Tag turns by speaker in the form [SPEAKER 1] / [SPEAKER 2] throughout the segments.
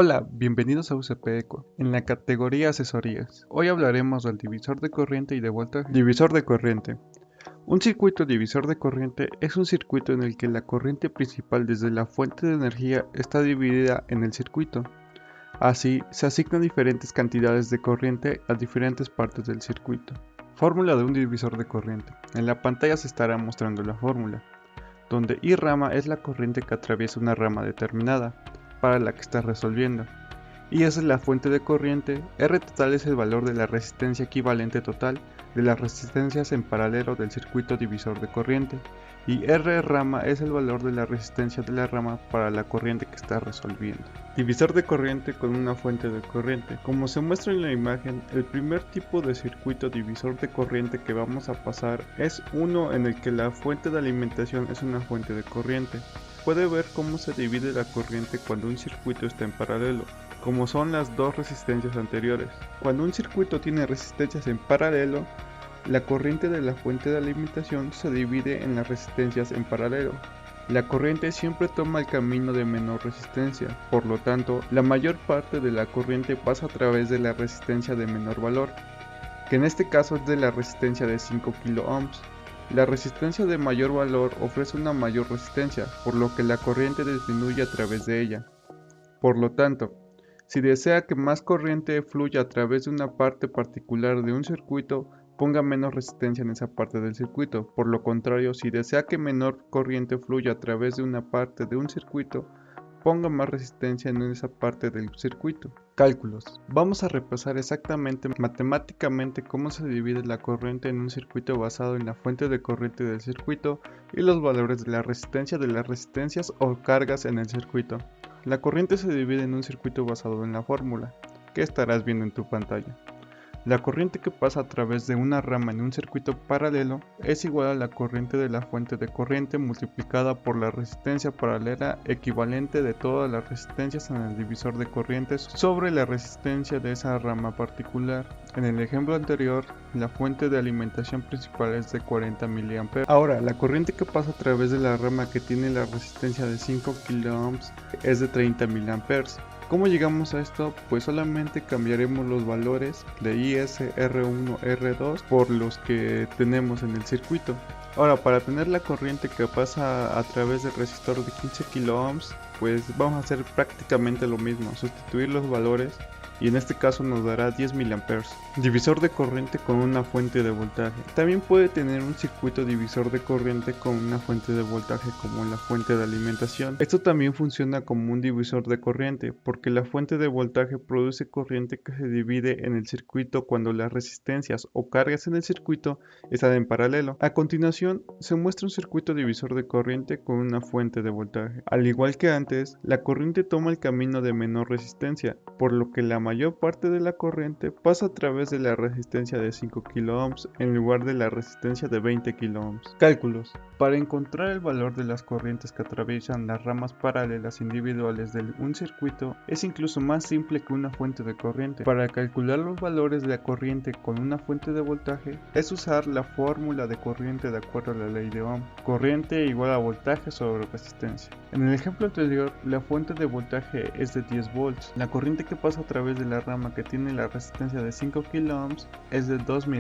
[SPEAKER 1] Hola, bienvenidos a UCP Eco, en la categoría Asesorías. Hoy hablaremos del divisor de corriente y de voltaje. Divisor de corriente. Un circuito divisor de corriente es un circuito en el que la corriente principal desde la fuente de energía está dividida en el circuito. Así, se asignan diferentes cantidades de corriente a diferentes partes del circuito. Fórmula de un divisor de corriente. En la pantalla se estará mostrando la fórmula, donde I rama es la corriente que atraviesa una rama determinada, para la que está resolviendo. Y esa es la fuente de corriente. R total es el valor de la resistencia equivalente total de las resistencias en paralelo del circuito divisor de corriente. Y R rama es el valor de la resistencia de la rama para la corriente que está resolviendo. Divisor de corriente con una fuente de corriente. Como se muestra en la imagen, el primer tipo de circuito divisor de corriente que vamos a pasar es uno en el que la fuente de alimentación es una fuente de corriente. Puede ver cómo se divide la corriente cuando un circuito está en paralelo, como son las dos resistencias anteriores. Cuando un circuito tiene resistencias en paralelo, la corriente de la fuente de alimentación se divide en las resistencias en paralelo. La corriente siempre toma el camino de menor resistencia, por lo tanto, la mayor parte de la corriente pasa a través de la resistencia de menor valor, que en este caso es de la resistencia de 5 kΩ. La resistencia de mayor valor ofrece una mayor resistencia, por lo que la corriente disminuye a través de ella. Por lo tanto, si desea que más corriente fluya a través de una parte particular de un circuito, ponga menos resistencia en esa parte del circuito. Por lo contrario, si desea que menor corriente fluya a través de una parte de un circuito, ponga más resistencia en esa parte del circuito. Cálculos. Vamos a repasar exactamente matemáticamente cómo se divide la corriente en un circuito basado en la fuente de corriente del circuito y los valores de la resistencia de las resistencias o cargas en el circuito. La corriente se divide en un circuito basado en la fórmula, que estarás viendo en tu pantalla. La corriente que pasa a través de una rama en un circuito paralelo es igual a la corriente de la fuente de corriente multiplicada por la resistencia paralela equivalente de todas las resistencias en el divisor de corrientes sobre la resistencia de esa rama particular. En el ejemplo anterior, la fuente de alimentación principal es de 40 mA. Ahora, la corriente que pasa a través de la rama que tiene la resistencia de 5 kΩ es de 30 mA. ¿Cómo llegamos a esto? Pues solamente cambiaremos los valores de IS, R1, R2 por los que tenemos en el circuito. Ahora, para tener la corriente que pasa a través del resistor de 15 kΩ, pues vamos a hacer prácticamente lo mismo, sustituir los valores y en este caso nos dará 10 mA. Divisor de corriente con una fuente de voltaje. También puede tener un circuito divisor de corriente con una fuente de voltaje como la fuente de alimentación. Esto también funciona como un divisor de corriente porque la fuente de voltaje produce corriente que se divide en el circuito cuando las resistencias o cargas en el circuito están en paralelo. A continuación se muestra un circuito divisor de corriente con una fuente de voltaje. Al igual que antes, la corriente toma el camino de menor resistencia, por lo que la mayor parte de la corriente pasa a través de la resistencia de 5 kΩ en lugar de la resistencia de 20 kΩ. Cálculos. Para encontrar el valor de las corrientes que atraviesan las ramas paralelas individuales de un circuito es incluso más simple que una fuente de corriente. Para calcular los valores de la corriente con una fuente de voltaje es usar la fórmula de corriente de acuerdo a la ley de Ohm. Corriente igual a voltaje sobre resistencia. En el ejemplo anterior, la fuente de voltaje es de 10 volts. La corriente que pasa a través de la rama que tiene la resistencia de 5 kΩ es de 2 mA.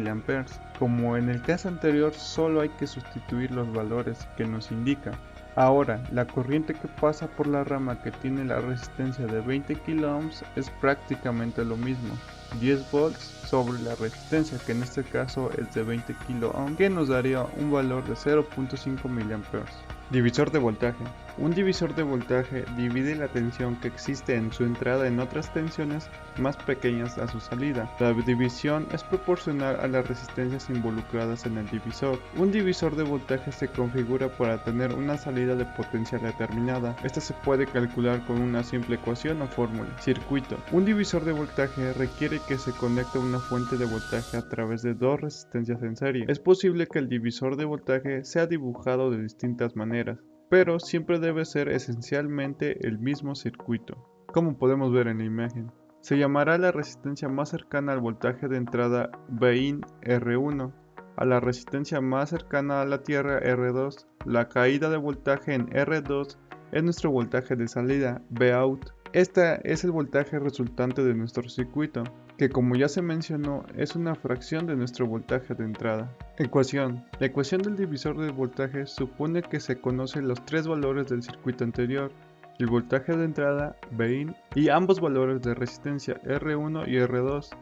[SPEAKER 1] Como en el caso anterior, solo hay que sustituir los valores que nos indica. Ahora, la corriente que pasa por la rama que tiene la resistencia de 20 kΩ es prácticamente lo mismo, 10 volts sobre la resistencia, que en este caso es de 20 kΩ, que nos daría un valor de 0.5 mA. Divisor de voltaje. Un divisor de voltaje divide la tensión que existe en su entrada en otras tensiones más pequeñas a su salida. La división es proporcional a las resistencias involucradas en el divisor. Un divisor de voltaje se configura para tener una salida de potencia determinada. Esta se puede calcular con una simple ecuación o fórmula. Circuito. Un divisor de voltaje requiere que se conecte una fuente de voltaje a través de dos resistencias en serie. Es posible que el divisor de voltaje sea dibujado de distintas maneras, pero siempre debe ser esencialmente el mismo circuito, como podemos ver en la imagen. Se llamará la resistencia más cercana al voltaje de entrada Vin R1, a la resistencia más cercana a la tierra R2, la caída de voltaje en R2 es nuestro voltaje de salida Vout Esta es el voltaje resultante de nuestro circuito, que como ya se mencionó es una fracción de nuestro voltaje de entrada. Ecuación. La ecuación del divisor de voltaje supone que se conocen los tres valores del circuito anterior, el voltaje de entrada, Vin, y ambos valores de resistencia, R1 y R2.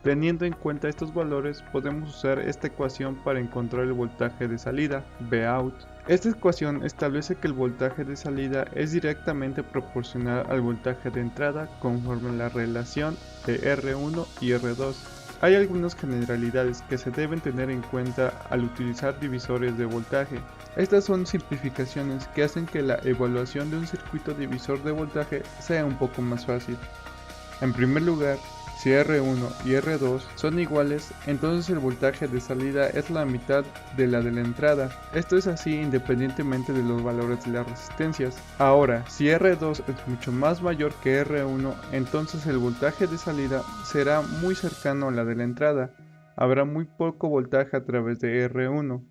[SPEAKER 1] Teniendo en cuenta estos valores, podemos usar esta ecuación para encontrar el voltaje de salida, Vout. Esta ecuación establece que el voltaje de salida es directamente proporcional al voltaje de entrada conforme a la relación de R1 y R2. Hay algunas generalidades que se deben tener en cuenta al utilizar divisores de voltaje. Estas son simplificaciones que hacen que la evaluación de un circuito divisor de voltaje sea un poco más fácil. En primer lugar, si R1 y R2 son iguales, entonces el voltaje de salida es la mitad de la de la entrada. Esto es así independientemente de los valores de las resistencias. Ahora, si R2 es mucho más mayor que R1, entonces el voltaje de salida será muy cercano a la de la entrada. Habrá muy poco voltaje a través de R1.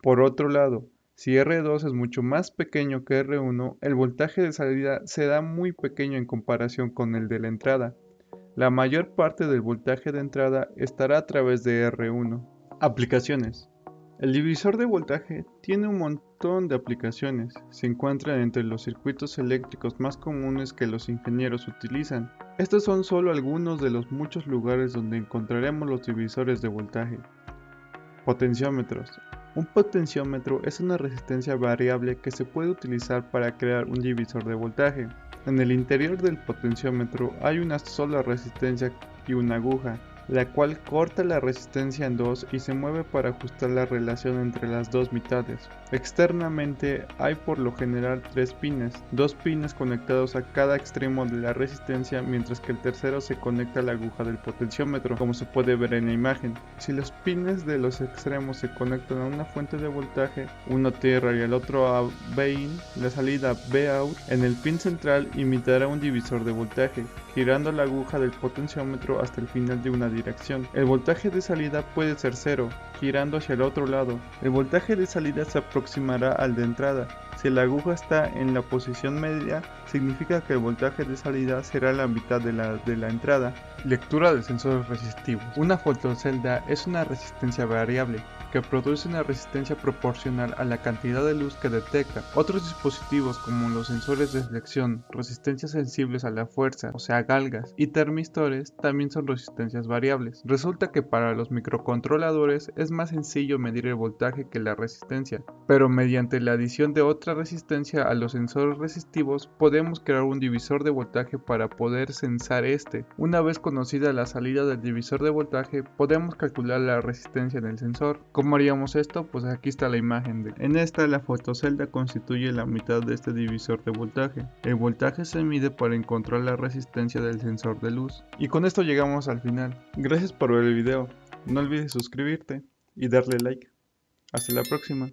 [SPEAKER 1] Por otro lado, si R2 es mucho más pequeño que R1, el voltaje de salida será muy pequeño en comparación con el de la entrada. La mayor parte del voltaje de entrada estará a través de R1. Aplicaciones. El divisor de voltaje tiene un montón de aplicaciones. Se encuentran entre los circuitos eléctricos más comunes que los ingenieros utilizan. Estos son solo algunos de los muchos lugares donde encontraremos los divisores de voltaje. Potenciómetros. Un potenciómetro es una resistencia variable que se puede utilizar para crear un divisor de voltaje. En el interior del potenciómetro hay una sola resistencia y una aguja, la cual corta la resistencia en dos y se mueve para ajustar la relación entre las dos mitades. Externamente hay por lo general tres pines, dos pines conectados a cada extremo de la resistencia, mientras que el tercero se conecta a la aguja del potenciómetro, como se puede ver en la imagen. Si los pines de los extremos se conectan a una fuente de voltaje, uno tierra y el otro a Vin, la salida Vout en el pin central imitará un divisor de voltaje, girando la aguja del potenciómetro hasta el final de una dirección. El voltaje de salida puede ser cero, girando hacia el otro lado. El voltaje de salida se aproximará al de entrada. Si la aguja está en la posición media, significa que el voltaje de salida será la mitad de la entrada. Lectura de sensores resistivos. Una fotocelda es una resistencia variable que produce una resistencia proporcional a la cantidad de luz que detecta. Otros dispositivos como los sensores de deflección, resistencias sensibles a la fuerza, o sea galgas, y termistores también son resistencias variables. Resulta que para los microcontroladores es más sencillo medir el voltaje que la resistencia, pero mediante la adición de otra resistencia a los sensores resistivos podemos crear un divisor de voltaje para poder censar este. Una vez conocida la salida del divisor de voltaje, podemos calcular la resistencia en el sensor. ¿Cómo haríamos esto? Pues aquí está la imagen. En esta la fotocelda constituye la mitad de este divisor de voltaje. El voltaje se mide para encontrar la resistencia del sensor de luz. Y con esto llegamos al final. Gracias por ver el video. No olvides suscribirte y darle like. Hasta la próxima.